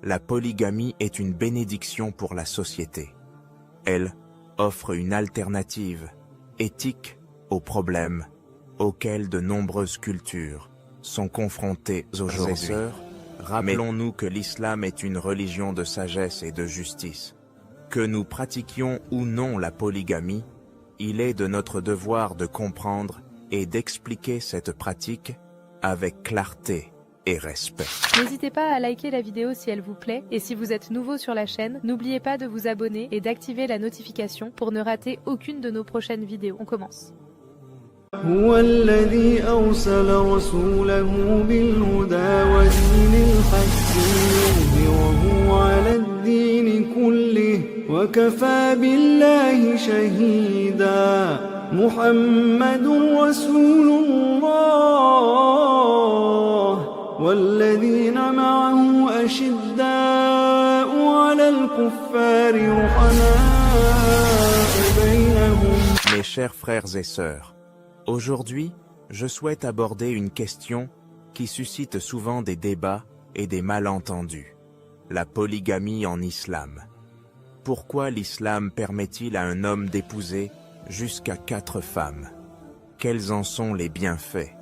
la polygamie est une bénédiction pour la société. Elle offre une alternative éthique aux problèmes auxquels de nombreuses cultures sont confrontées aujourd'hui. Rappelons-nous que l'islam est une religion de sagesse et de justice. Que nous pratiquions ou non la polygamie, il est de notre devoir de comprendre et d'expliquer cette pratique avec clarté et respect. N'hésitez pas à liker la vidéo si elle vous plaît, et si vous êtes nouveau sur la chaîne, n'oubliez pas de vous abonner et d'activer la notification pour ne rater aucune de nos prochaines vidéos. On commence. هو الذي أرسل رسوله بالهدى ودين الحق ليظهره على الدين كله وكفى بالله شهيدا محمد رسول الله والذين معه أشداء على الكفار رحماء بينهم. Mes chers frères et sœurs, aujourd'hui, je souhaite aborder une question qui suscite souvent des débats et des malentendus. La polygamie en islam. Pourquoi l'islam permet-il à un homme d'épouser jusqu'à 4 femmes? Quels en sont les bienfaits?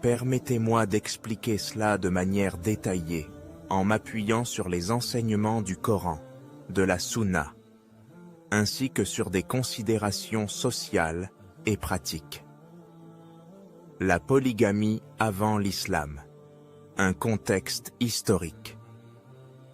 Permettez-moi d'expliquer cela de manière détaillée, en m'appuyant sur les enseignements du Coran, de la Sunna, ainsi que sur des considérations sociales et pratiques. La polygamie avant l'islam. Un contexte historique.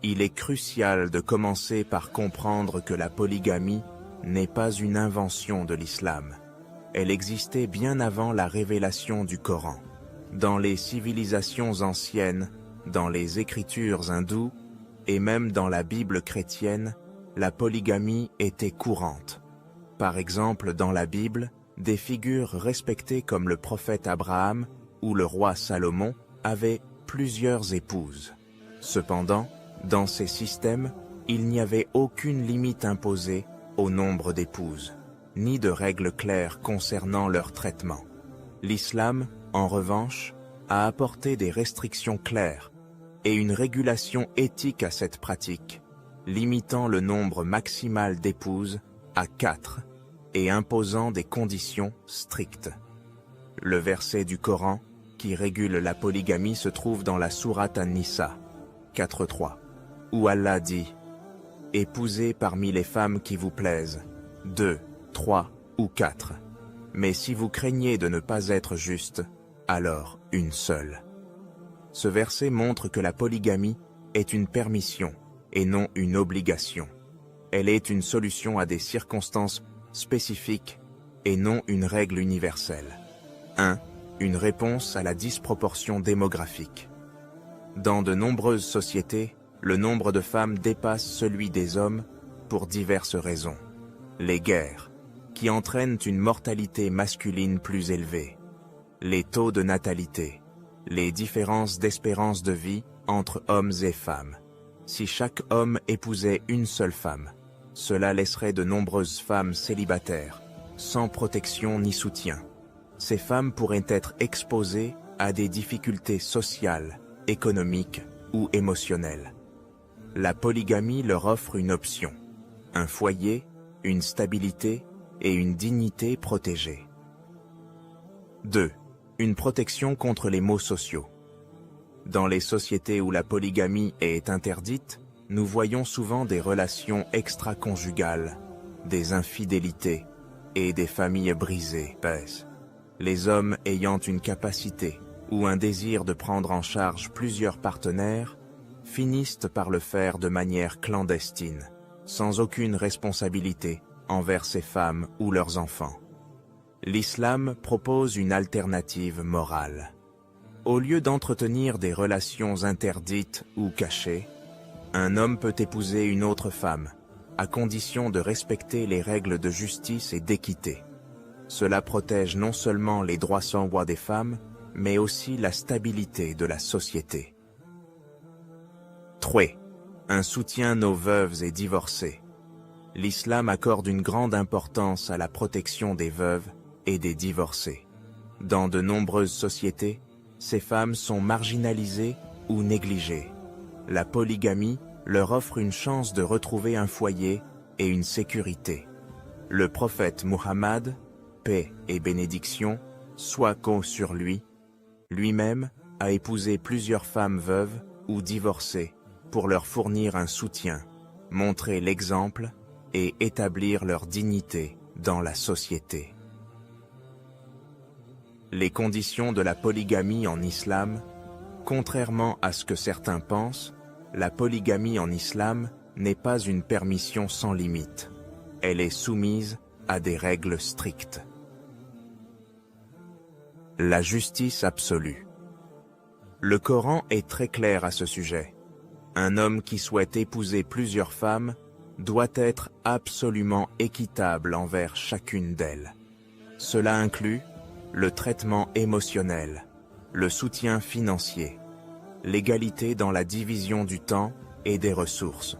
Il est crucial de commencer par comprendre que la polygamie n'est pas une invention de l'islam. Elle existait bien avant la révélation du Coran. Dans les civilisations anciennes, dans les écritures hindoues et même dans la Bible chrétienne, la polygamie était courante. Par exemple, dans la Bible, des figures respectées comme le prophète Abraham ou le roi Salomon avaient plusieurs épouses. Cependant, dans ces systèmes, il n'y avait aucune limite imposée au nombre d'épouses, ni de règles claires concernant leur traitement. L'islam, en revanche, a apporté des restrictions claires et une régulation éthique à cette pratique, limitant le nombre maximal d'épouses à 4 et imposant des conditions strictes. Le verset du Coran qui régule la polygamie se trouve dans la sourate An-Nisa 4.3, où Allah dit « Épousez parmi les femmes qui vous plaisent, 2, 3 ou 4. Mais si vous craignez de ne pas être juste, alors une seule. » Ce verset montre que la polygamie est une permission et non une obligation. Elle est une solution à des circonstances spécifiques et non une règle universelle. 1. Une réponse à la disproportion démographique. Dans de nombreuses sociétés, le nombre de femmes dépasse celui des hommes pour diverses raisons. Les guerres, qui entraînent une mortalité masculine plus élevée. Les taux de natalité. Les différences d'espérance de vie entre hommes et femmes. Si chaque homme épousait une seule femme, cela laisserait de nombreuses femmes célibataires, sans protection ni soutien. Ces femmes pourraient être exposées à des difficultés sociales, économiques ou émotionnelles. La polygamie leur offre une option, un foyer, une stabilité et une dignité protégée. 2. Une protection contre les maux sociaux. Dans les sociétés où la polygamie est interdite, nous voyons souvent des relations extra-conjugales, des infidélités et des familles brisées. Les hommes ayant une capacité ou un désir de prendre en charge plusieurs partenaires finissent par le faire de manière clandestine, sans aucune responsabilité envers ces femmes ou leurs enfants. L'islam propose une alternative morale. Au lieu d'entretenir des relations interdites ou cachées, un homme peut épouser une autre femme, à condition de respecter les règles de justice et d'équité. Cela protège non seulement les droits sans voix des femmes, mais aussi la stabilité de la société. 3. Un soutien aux veuves et divorcées. L'islam accorde une grande importance à la protection des veuves et des divorcés. Dans de nombreuses sociétés, ces femmes sont marginalisées ou négligées. La polygamie leur offre une chance de retrouver un foyer et une sécurité. Le prophète Muhammad, paix et bénédiction, soient sur lui, lui-même a épousé plusieurs femmes veuves ou divorcées pour leur fournir un soutien, montrer l'exemple et établir leur dignité dans la société. Les conditions de la polygamie en islam. Contrairement à ce que certains pensent, la polygamie en islam n'est pas une permission sans limite. Elle est soumise à des règles strictes. La justice absolue. Le Coran est très clair à ce sujet. Un homme qui souhaite épouser plusieurs femmes doit être absolument équitable envers chacune d'elles. Cela inclut le traitement émotionnel, le soutien financier, l'égalité dans la division du temps et des ressources.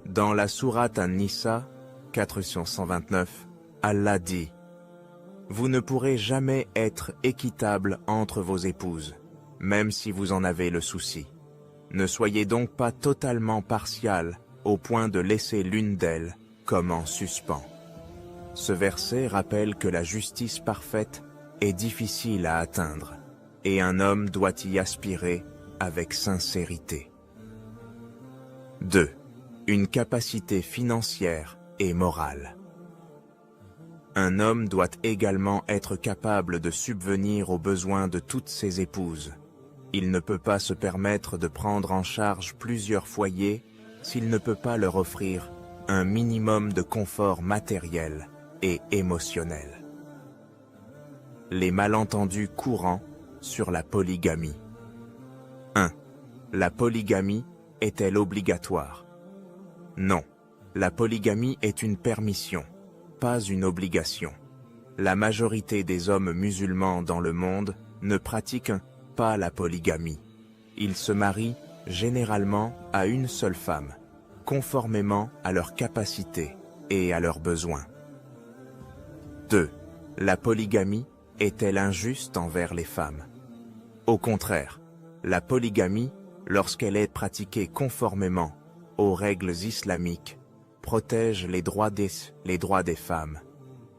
Dans la sourate An-Nisa 429, Allah dit « Vous ne pourrez jamais être équitable entre vos épouses, même si vous en avez le souci. Ne soyez donc pas totalement partial au point de laisser l'une d'elles comme en suspens. » Ce verset rappelle que la justice parfaite est difficile à atteindre, et un homme doit y aspirer avec sincérité. 2. Une capacité financière et morale. Un homme doit également être capable de subvenir aux besoins de toutes ses épouses. Il ne peut pas se permettre de prendre en charge plusieurs foyers s'il ne peut pas leur offrir un minimum de confort matériel et émotionnel. Les malentendus courants sur la polygamie. 1. La polygamie est-elle obligatoire? Non, la polygamie est une permission, pas une obligation. La majorité des hommes musulmans dans le monde ne pratiquent pas la polygamie. Ils se marient généralement à une seule femme, conformément à leurs capacités et à leurs besoins. 2. La polygamie est-elle injuste envers les femmes? Au contraire, la polygamie, lorsqu'elle est pratiquée conformément aux règles islamiques, protège les droits des femmes.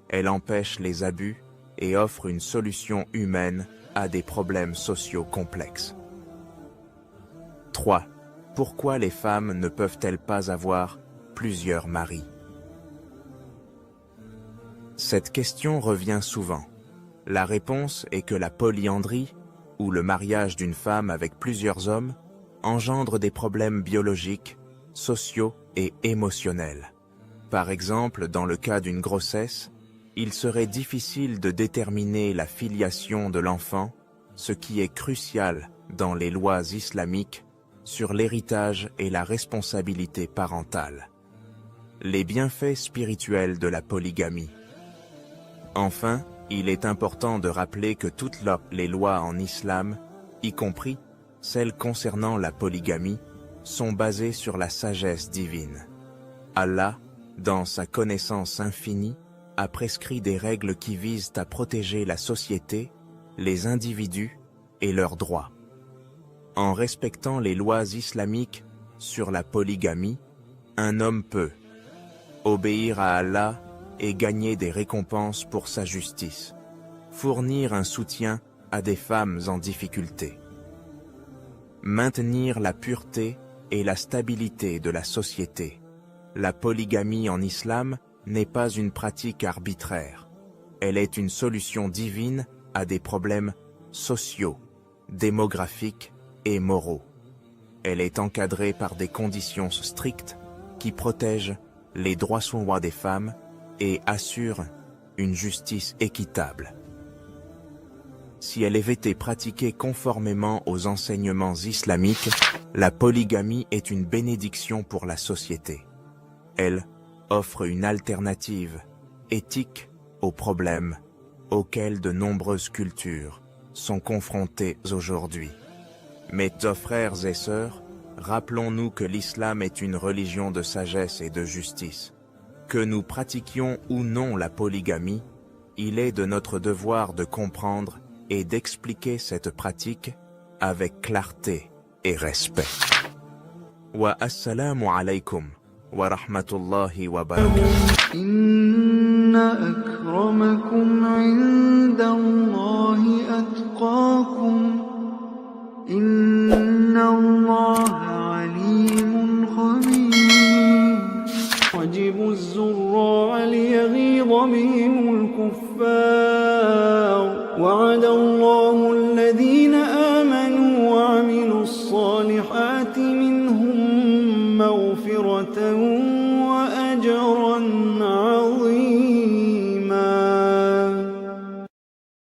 Elle empêche les abus et offre une solution humaine à des problèmes sociaux complexes. 3. Pourquoi les femmes ne peuvent-elles pas avoir plusieurs maris? Cette question revient souvent. La réponse est que la polyandrie, ou le mariage d'une femme avec plusieurs hommes, engendre des problèmes biologiques, sociaux et émotionnels. Par exemple, dans le cas d'une grossesse, il serait difficile de déterminer la filiation de l'enfant, ce qui est crucial dans les lois islamiques sur l'héritage et la responsabilité parentale. Les bienfaits spirituels de la polygamie. Enfin, il est important de rappeler que toutes les lois en islam, y compris celles concernant la polygamie, sont basées sur la sagesse divine. Allah, dans sa connaissance infinie, a prescrit des règles qui visent à protéger la société, les individus et leurs droits. En respectant les lois islamiques sur la polygamie, un homme peut obéir à Allah et gagner des récompenses pour sa justice, fournir un soutien à des femmes en difficulté, maintenir la pureté et la stabilité de la société. La polygamie en islam n'est pas une pratique arbitraire. Elle est une solution divine à des problèmes sociaux, démographiques et moraux. Elle est encadrée par des conditions strictes qui protègent les droits des femmes et assurent une justice équitable. Si elle avait été pratiquée conformément aux enseignements islamiques, la polygamie est une bénédiction pour la société. Elle offre une alternative éthique aux problèmes auxquels de nombreuses cultures sont confrontées aujourd'hui. Mes frères et sœurs, rappelons-nous que l'islam est une religion de sagesse et de justice. Que nous pratiquions ou non la polygamie, il est de notre devoir de comprendre et d'expliquer cette pratique avec clarté et respect. والسلام عليكم ورحمة الله وبركاته. إن أكرمكم عند الله أتقاكم إن الله عليم خبير. وجب الزراع ليغيظ بهم الكفار. وعد الله الذين آمنوا وعملوا الصالحات منهم مغفرة